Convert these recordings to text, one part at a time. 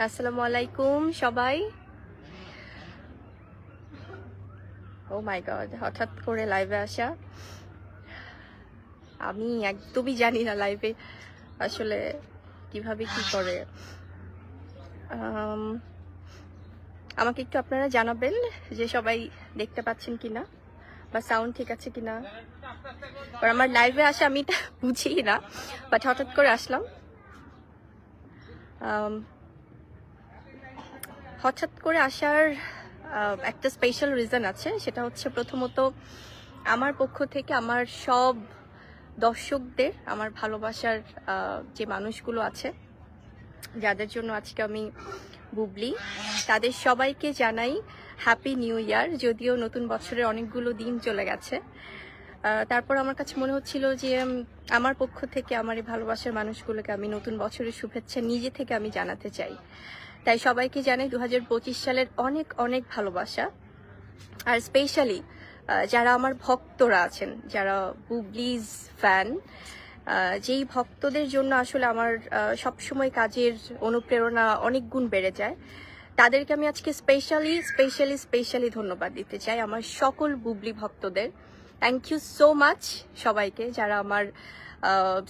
আসসালামু আলাইকুম সবাই। ও মাই গড, হঠাৎ করে লাইভে আসা। আমি একদমই জানি না লাইভে আসলে কিভাবে কি করে। আমাকে একটু আপনারা জানাবেন যে সবাই দেখতে পাচ্ছেন কিনা বা সাউন্ড ঠিক আছে কিনা। আমার লাইভে আসা আমি এটা বুঝি না, বাট হঠাৎ করে আসলাম। হঠাৎ করে আসার একটা স্পেশাল রিজন আছে, সেটা হচ্ছে প্রথমত আমার পক্ষ থেকে আমার সব দর্শকদের, আমার ভালোবাসার যে মানুষগুলো আছে যাদের জন্য আজকে আমি বুবলি, তাদের সবাইকে জানাই হ্যাপি নিউ ইয়ার। যদিও নতুন বছরের অনেকগুলো দিন চলে গেছে, তারপর আমার কাছে মনে হচ্ছিল যে আমার পক্ষ থেকে আমার এই ভালোবাসার মানুষগুলোকে আমি নতুন বছরের শুভেচ্ছা নিজে থেকে আমি জানাতে চাই। তাই সবাইকে জানাই 2025 সালের অনেক অনেক ভালোবাসা। আর স্পেশালি যারা আমার ভক্তরা আছেন, যারা বুবলিজ ফ্যান, যেই ভক্তদের জন্য আসলে আমার সবসময় কাজের অনুপ্রেরণা অনেক গুণ বেড়ে যায়, তাদেরকে আমি আজকে স্পেশালি ধন্যবাদ দিতে চাই, আমার সকল বুবলি ভক্তদের। থ্যাংক ইউ সো মাচ সবাইকে, যারা আমার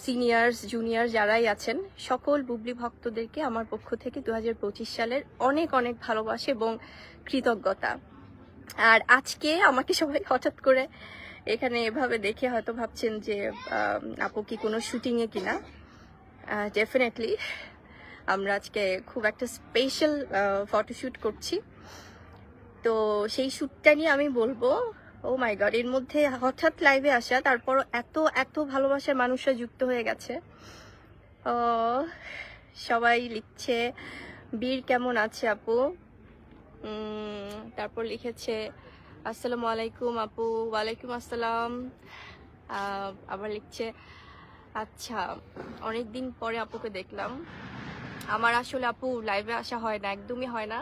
সিনিয়র্স জুনিয়র যারাই আছেন, সকল বুবলি ভক্তদেরকে আমার পক্ষ থেকে 2025 সালের অনেক অনেক ভালোবাসা এবং কৃতজ্ঞতা। আর আজকে আমাকে সবাই হঠাৎ করে এখানে এভাবে দেখে হয়তো ভাবছেন যে আপু কি কোনো শুটিংয়ে কিনা। ডেফিনেটলি আমরা আজকে খুব একটা স্পেশাল ফটোশ্যুট করছি, তো সেই শ্যুটটা নিয়ে আমি বলবো। ও মাই গড, এর মধ্যে হঠাৎ লাইভে আসা, তারপর এত এত ভালোবাসার মানুষরা যুক্ত হয়ে গেছে। সবাই লিখছে বীর কেমন আছে আপু, তারপর লিখেছে আসসালামু আলাইকুম আপু। ওয়ালাইকুম আসসালাম। আবার লিখছে আচ্ছা অনেকদিন পরে আপুকে দেখলাম। আমার আসলে আপু লাইভে আসা হয় না, একদমই হয় না।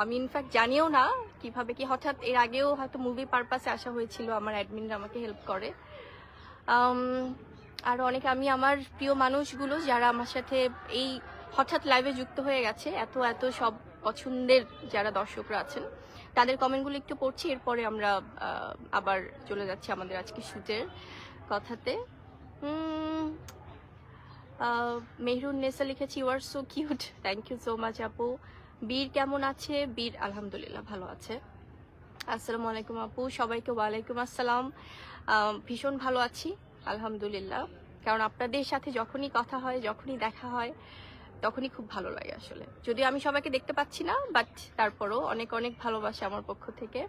আমি ইনফ্যাক্ট জানিও না কিভাবে কি, হঠাৎ এর আগেও হয়তো মুভি পারপাসে আসা হয়েছিল, আমার অ্যাডমিনরা আমাকে হেল্প করে। আর অনেকে, আমি আমার প্রিয় মানুষগুলো যারা আমার সাথে এই হঠাৎ লাইভে যুক্ত হয়ে গেছে, এত এত সব পছন্দের যারা দর্শকরা আছেন, তাদের কমেন্টগুলো একটু পড়ছি, এরপরে আমরা আবার চলে যাচ্ছি আমাদের আজকে শুটের কথাতে। মেহরুন নেসা লিখেছি you are so cute, thank you so much আপু। বীর কেমন আছে? বীর আলহামদুলিল্লাহ ভালো আছে। আসসালামু আলাইকুম আপু। সবাইকে ওয়ালাইকুম আসসালাম। ভীষণ ভালো আছি আলহামদুলিল্লাহ, কারণ আপনাদের সাথে যখনই কথা হয়, যখনই দেখা হয়, তখনই খুব ভালো লাগে আসলে। যদিও আমি সবাইকে দেখতে পাচ্ছি না, বাট তারপরও অনেক অনেক ভালোবাসা আমার পক্ষ থেকে।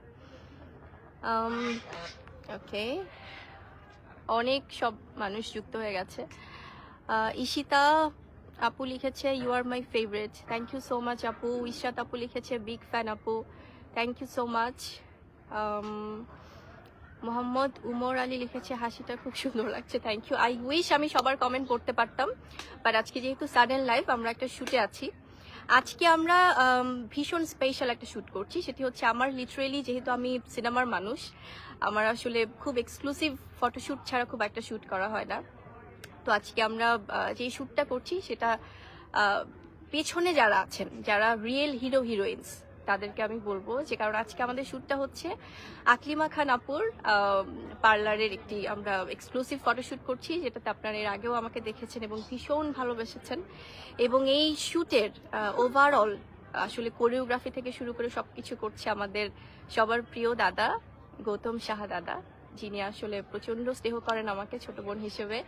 ওকে, অনেক সব মানুষ যুক্ত হয়ে গেছে। ঈশিতা আপু লিখেছে you are my favourite, thank you so much আপু। ইশরাত আপু লিখেছে বিগ ফ্যান আপু, thank you so much. Mohammad Umar Ali লিখেছে হাসিটা খুব সুন্দর লাগছে, থ্যাংক ইউ। আই উইশ আমি সবার কমেন্ট পড়তে পারতাম, বাট আজকে যেহেতু সাডেন লাইভ, আমরা একটা শুটে আছি। আজকে আমরা ভীষণ স্পেশাল একটা শ্যুট করছি, সেটি হচ্ছে আমার লিটারেলি, যেহেতু আমি সিনেমার মানুষ, আমার আসলে খুব এক্সক্লুসিভ ফটোশ্যুট ছাড়া খুব একটা শ্যুট করা হয় না। তো আজকে আমরা যে শ্যুটটা করছি সেটা পেছনে যারা আছেন, যারা রিয়েল হিরো হিরোইন্স, তাদেরকে আমি বলবো যে, কারণ আজকে আমাদের শ্যুটটা হচ্ছে আকলিমা খান আপুর পার্লারের একটি আমরা এক্সক্লুসিভ ফটোশ্যুট করছি, যেটাতে আপনারা এর আগেও আমাকে দেখেছেন এবং ভীষণ ভালোবেসেছেন। এবং এই শ্যুটের ওভারঅল আসলে কোরিওগ্রাফি থেকে শুরু করে সবকিছু করছে আমাদের সবার প্রিয় দাদা গৌতম সাহা দাদা, যিনি আসলে প্রচন্ড স্নেহ করেন আমাকে ছোট বোন হিসেবে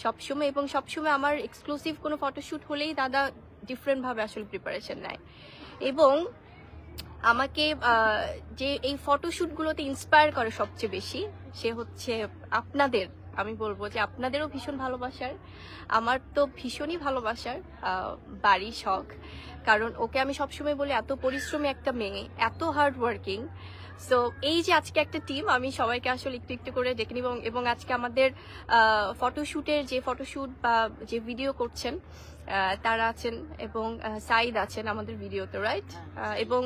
সবসময়, এবং সবসময় আমার এক্সক্লুসিভ কোনো ফটোশ্যুট হলেই দাদা ডিফারেন্ট ভাবে আসলে প্রিপারেশন নেয়। এবং আমাকে যে এই ফটোশ্যুটগুলোতে ইন্সপায়ার করে সবচেয়ে বেশি, সে হচ্ছে আপনাদের। আমি বলবো যে আপনাদেরও ভীষণ ভালোবাসার, আমার তো ভীষণই ভালোবাসার বাড়ি শখ। কারণ ওকে আমি সবসময় বলি এত পরিশ্রমী একটা মেয়ে, এত হার্ড ওয়ার্কিং। সো এই যে আজকে একটা টিম, আমি সবাইকে আসলে একটু একটু করে ডেকে নিব। এবং আজকে আমাদের ফটোশ্যুটের যে ফটোশ্যুট বা যে ভিডিও করছেন তারা আছেন, এবং সাইদ আছেন আমাদের ভিডিওতে, রাইট? এবং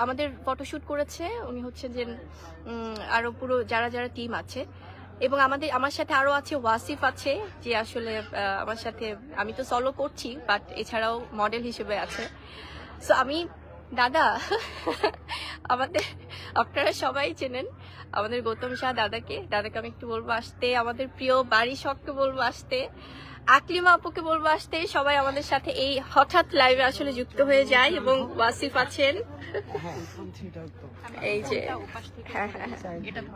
আমাদের ফটোশ্যুট করেছে উনি হচ্ছেন যে আরো পুরো যারা যারা টিম আছে, এবং আমার সাথে আরো আছে ওয়াসিফ আছে, যে আসলে আমার সাথে, আমি তো সলো করছি বাট এছাড়াও মডেল হিসেবে আছে। সো আমি দাদা আমাদের, আপনারা সবাই চেনেন আমাদের গৌতম শাহ দাদাকে আমি একটু বলবো আসতে, আমাদের প্রিয় বাড়ি শখকে বলবো আসতে, আকলিমা আপুকে বলবো আসতে। সবাই আমাদের সাথে এই হঠাৎ লাইভে আসলে যুক্ত হয়ে যায়। এবং ওয়াসিফ আছেন, এই যে হ্যাঁ,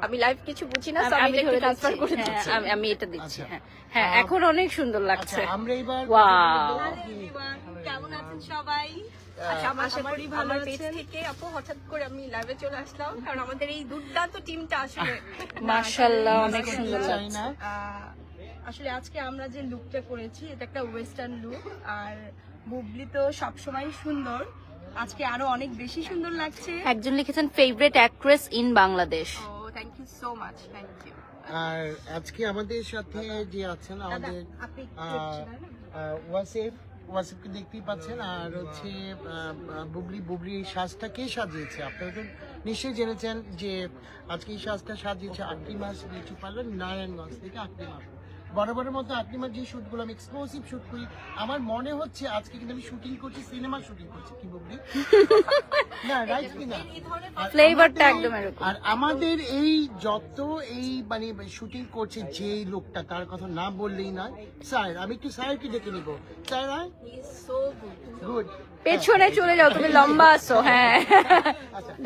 আমি লাইভ কিছু বুঝি না, আমি এটা ট্রান্সফার করে দিচ্ছি, আমি এটা দিচ্ছি। হ্যাঁ এখন অনেক সুন্দর লাগছে। আমরা এবার ওয়াও, কেমন আছেন সবাই? আচ্ছা, আশা করি ভালো আছেন। থেকে আপু হঠাৎ করে আমি লাইভে চলে আসলাম, কারণ আমাদের এই দুর্দান্ত টিমটা আসলে মাশাআল্লাহ অনেক সুন্দর চাই লাগছে। না আসলে আজকে আমরা যে লুকটা করেছি এটা একটা ওয়েস্টার্ন লুক, আর বুবলি তো সবসময় সুন্দর, আজকে আরো অনেক বেশি সুন্দর লাগছে। একজন লিখেছেন ফেভারিট অ্যাক্ট্রেস ইন বাংলাদেশ। ও thank you so much, thank you. আর আজকে আমাদের সাথে যে আছেন আমাদের আপনি ওয়াসিফকে দেখতেই পাচ্ছেন, আর হচ্ছে বুবলি এই সাজটা কে সাজিয়েছে আপনারা তো নিশ্চয়ই জেনেছেন যে আজকে এই সাজটা সাজিয়েছে আকলিমা বিউটি পার্লার নারায়ণগঞ্জ থেকে। আকলিমা বরাবরের মতো আকলিমার যে শুটগুলো আমি এক্সক্লুসিভ শুট করি, আমার মনে হচ্ছে আজকে কিন্তু আমি শুটিং করছি, সিনেমা শুটিং করছি, কি বুবলি না রাইট কি না? আর ফ্লেভারটা আমাদের- একদম এরকম। আর আমাদের এই যত এই মানে শুটিং করছে যেই লোকটা, তার কথা না বললেই নয়। স্যার আমি একটু স্যারকে ডেকে নিবো। Sir he is so good. Good পেছনে চলে যাও, তুমি লম্বা আছো। হ্যাঁ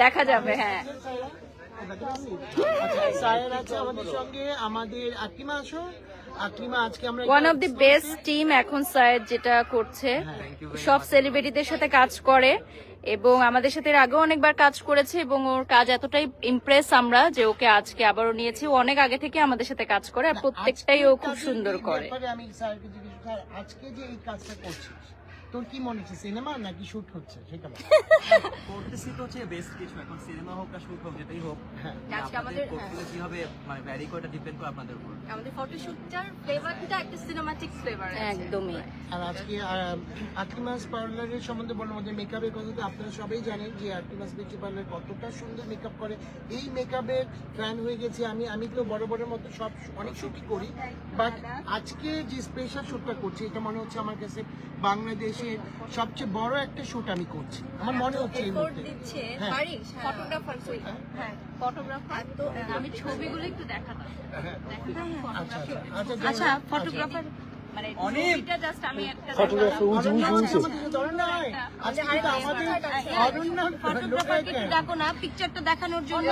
দেখা যাবে। হ্যাঁ আচ্ছা স্যার আছে আমাদের সঙ্গে, আমাদের আকলিমা আসো। আকলিমা আজকে আমরা one of the best team এখন সায়েদ যেটা করছে, সব সেলিব্রিটিদের সাথে কাজ করে এবং আমাদের সাথে এর আগেও অনেকবার কাজ করেছে এবং ওর কাজ এতটাই ইমপ্রেস আমরা যে ওকে আজকে আবারও নিয়েছি। ও অনেক আগে থেকে আমাদের সাথে কাজ করে আর প্রত্যেকটাই ও খুব সুন্দর করে। আমি স্যারকে জিজ্ঞেস স্যার আজকে যে এই কাজটা করছিস তোর কি মনে হচ্ছে, সিনেমা নাকি শুট হচ্ছে সেটা বল। করতেছি তো হচ্ছে বেস্ট কিছু, এখন সিনেমা হোক আর শুট হোক যেটাই হোক, হ্যাঁ আজকে আপনাদের আমাদের করতে কি হবে মানে ভ্যারি করে ডিপেন্ড করে আপনাদের উপর। আমাদের ফটোশুটটার ফ্লেভারটা একটা সিনেমাটিক ফ্লেভার আছে। একদমই। আর আজকে আকলিমাস পার্লারের সম্বন্ধে বলার মধ্যে মেকআপের কথা তো আপনারা সবাই জানেন যে আকলিমাস বিউটি পার্লার কতটা সুন্দর মেকআপ করে। এই মেকআপের ফ্যান হয়ে গেছি আমি তো বড় মতো সব অনেক শুটই করি, বাট আজকে যে স্পেশাল শুটটা করছি এটা মনে হচ্ছে আমার কাছে বাংলাদেশের সবচেয়ে বড় একটা শুট আমি করছি, আমার মনে হচ্ছে এই রিপোর্ট মুহূর্তে। দিচ্ছে হ্যাঁ। পারিস ফটোগ্রাফার, সই হ্যাঁ ফটোগ্রাফার। তো আমি ছবিগুলো একটু দেখাতাম। আচ্ছা আচ্ছা আচ্ছা ফটোগ্রাফার মানে অনেক ছবিটা জাস্ট আমি একটা ফটোগ্রাফারকে একটু দেখো না পিকচারটা দেখানোর জন্য।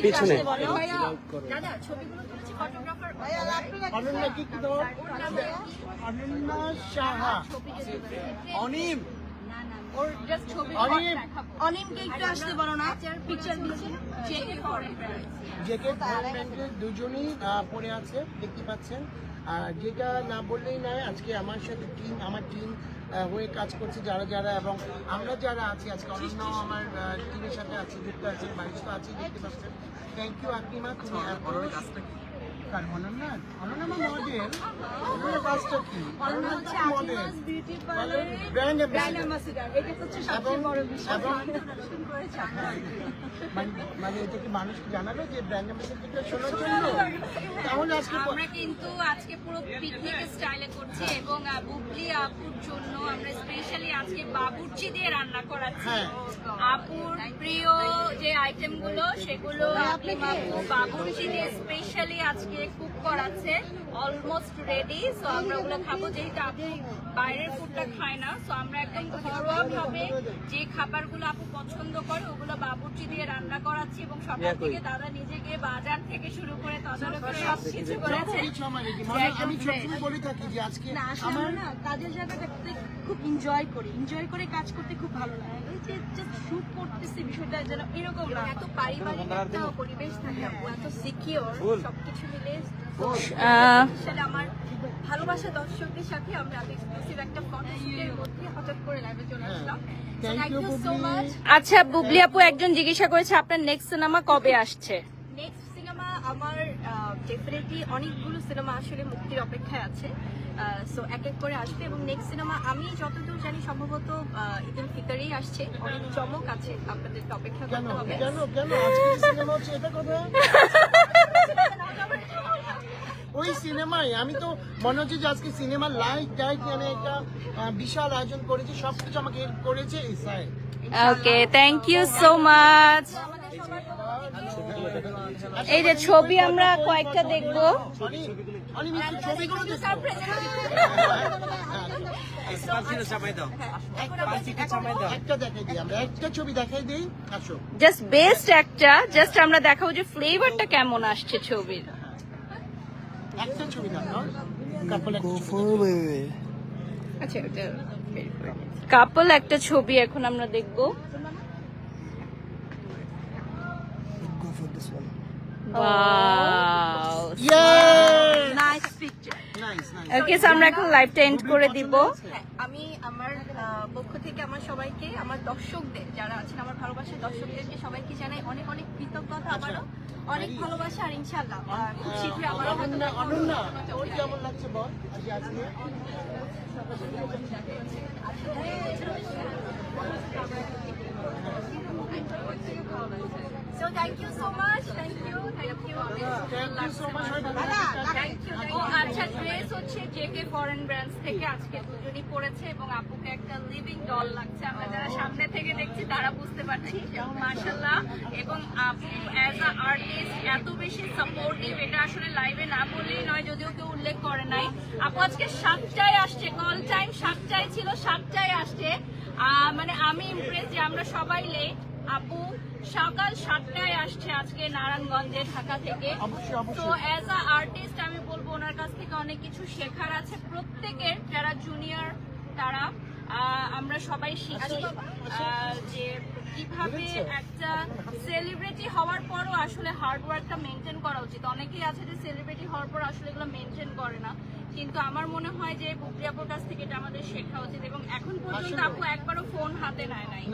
পিছনে দাদা ছবিগুলো তুলেছি ফটোগ্রাফার অনন্যা কি কি দাও? অনন্যা সাহা, অনিম ওর জাস্ট ছবি অনিম অনিমকে একটু আসতে বলো না, পিকচার দিচ্ছি। জ্যাকেট ব্যান্ডের দুজনই পরে আছে দেখতে পাচ্ছেন। আর যেটা না বললেই নয়, আজকে আমার সাথে আমার টিম হয়ে কাজ করছে যারা এবং আমরা যারা আছি আজকে অনন্য আমার টিমের সাথে আছি, যুক্ত আছে, বাড়িতে আছে দেখতে পাচ্ছেন। থ্যাংক ইউ আকলিমা, তুমি অনন্যার কাজটা কি? অনন্যা আমার মডেল। অনন্যার কাজটা কি? অনন্যা হচ্ছে মডেল, ব্র্যান্ড অ্যাম্বাসেডর। এটা হচ্ছে সবচেয়ে বড় বিষয়। মানে এটা কি মানুষকে জানাবে যে ব্র্যান্ড অ্যাম্বাসেডরটা শোনার জন্য? তাহলে আজকে আমরা কিন্তু আজকে পুরো পিকনিক স্টাইলে করছি এবং বুবলি আপুর জন্য আমরা স্পেশালি আজকে বাবুর্চি দিয়ে রান্না করাচ্ছি। হ্যাঁ। আপুর প্রিয় যে আইটেম গুলো সেগুলো আকলিমা আপু বাবুর্চি দিয়ে স্পেশালি আজকে কুক করাচ্ছে, অলমোস্ট রেডি। সো আমরা ওগুলো খাবো, যেহেতু আপু বাইরের ফুডটা খায় না, সো আমরা একদম ঘরোয়া ভাবে যে খাবারগুলো আপু পছন্দ করে ওগুলো বাবুর্চি দিয়ে রান্না করাচ্ছি এবং সকাল থেকে দাদা নিজে গিয়ে বাজার থেকে শুরু করে তদারক করে সবকিছু করেছে। কিছু আমার এটি মনে হয়, আমি সবসময় বলে থাকি যে আজকে না আসলে আমার আমার না কাজের জায়গাটাতে খুব এনজয় করে কাজ করতে খুব ভালো লাগে। এই যে জাস্ট শুট করতেছি বিষয়টা যেন এরকম না। এত পারিবারিক একটা পরিবেশ থাকে আপু, এত সিকিউর, সবকিছু মিলে আসলে আমার ভালোবাসা দর্শকদের সাথে আমরা এত এক্সক্লুসিভ একটা ফটোশুটের মধ্যে হঠাৎ করে লাইভে চলে আসলাম। Thank thank you, you so Bubly. Much. আচ্ছা বুবলি আপু, একজন জিজ্ঞাসা করেছে আপনার নেক্সট সিনেমা কবে আসছে? নেক্সট সিনেমা আমার ডেফিনেটলি অনেকগুলো সিনেমা আসলে মুক্তির অপেক্ষায় আছে, সো এক এক করে আসবে। এবং নেক্সট সিনেমা আমি যতদূর জানি সম্ভবত ঈদুল ফিতরেই আসছে। অনেক চমক আছে, আপনাদেরকে অপেক্ষা কেন করতে হবে। কেন কেন আজকে সিনেমা হচ্ছে এটা কথা? ওই সিনেমায় আমি তো মনে হচ্ছে যে আজকে সিনেমার লাইট টাইট আমি একটা বিশাল আয়োজন করেছি, সবকিছু আমাকে হেল্প করেছে ইসাই। ওকে, থ্যাংক ইউ সো মাচ। এই যে ছবি আমরা কয়েকটা দেখবো। অনেক ছবিগুলো একটা দেখাই দিই, আমরা একটা ছবি দেখাই দিই। আসো জাস্ট বেস্ট একটা, জাস্ট আমরা দেখাবো যে ফ্লেভারটা কেমন আসছে ছবির। একটা ছবি দেখাও, কাপল আচ্ছা ওটা কাপল একটা ছবি এখন আমরা দেখবো। Wow. Nice nice. Okay, so আমরা এখন লাইভটা এন্ড করে দিব। হ্যাঁ, আমি আমার পক্ষ থেকে আমার সবাইকে, আমার দর্শকদের যারা আছেন, আমার ভালোবাসার দর্শকদেরকে সবাইকে জানাই অনেক অনেক কৃতজ্ঞতা, আবারও অনেক ভালোবাসা, আর ইনশাআল্লাহ খুব শীঘ্রই আবারও অনন্যা, অনন্যা ওর কেমন লাগছে বল আজকে? So thank you so much, thank you. Thank you so much. ও আচ্ছা, ড্রেস হচ্ছে জেকে ফরেন ব্র্যান্ডস থেকে আজকে দুজনই পরেছে এবং আপুকে একটা লিভিং ডল লাগছে। আমরা যারা সামনে থেকে দেখছি তারা বুঝতে পারছি এবং মাশাআল্লাহ, এবং আপু অ্যাজ আ আর্টিস্ট এত বেশি সাপোর্টিভ, এটা আসলে লাইভে না বললেই নয়, যদিও কেউ উল্লেখ করে নাই। আপু আজকে 7টায় আসছে, কল টাইম 7টায় ছিল, 7টায় আসছে। মানে আমি ইমপ্রেস যে আমরা সবাই লেট, আপু সকাল 7টায় আসছে আজকে নারায়ণগঞ্জে, ঢাকা থেকে। তো অ্যাজ আ আর্টিস্ট আমি বলবো ওনার কাছ থেকে অনেক কিছু শেখার আছে। প্রত্যেকের যারা জুনিয়র তারা আমরা সবাই শিখি যে কিভাবে একটা সেলিব্রিটি হওয়ার পরও আসলে হার্ড ওয়ার্কটা মেনটেন করা উচিত। অনেকেই আছে যে সেলিব্রিটি হওয়ার পর আসলে এগুলো মেনটেন করে না, কিন্তু আমার মনে হয় যে বুবলি আপুর কাছ থেকে এটা আমাদের শেখা উচিত। এবং এখন পর্যন্ত আপু একবারও ফোন হাতে নেয় নাই,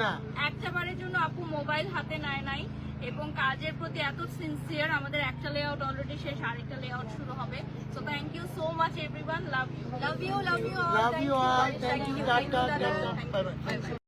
একটা বারের জন্য আপু মোবাইল হাতে নেয় নাই, এবং কাজের প্রতি এত সিনসিয়ার। আমাদের একটা লেআউট অলরেডি শেষ, আরেকটা লেআউট শুরু হবে। So thank you so much everyone, love you, Love you, love you all. Love you all. Thank you. Thank you. Bye bye.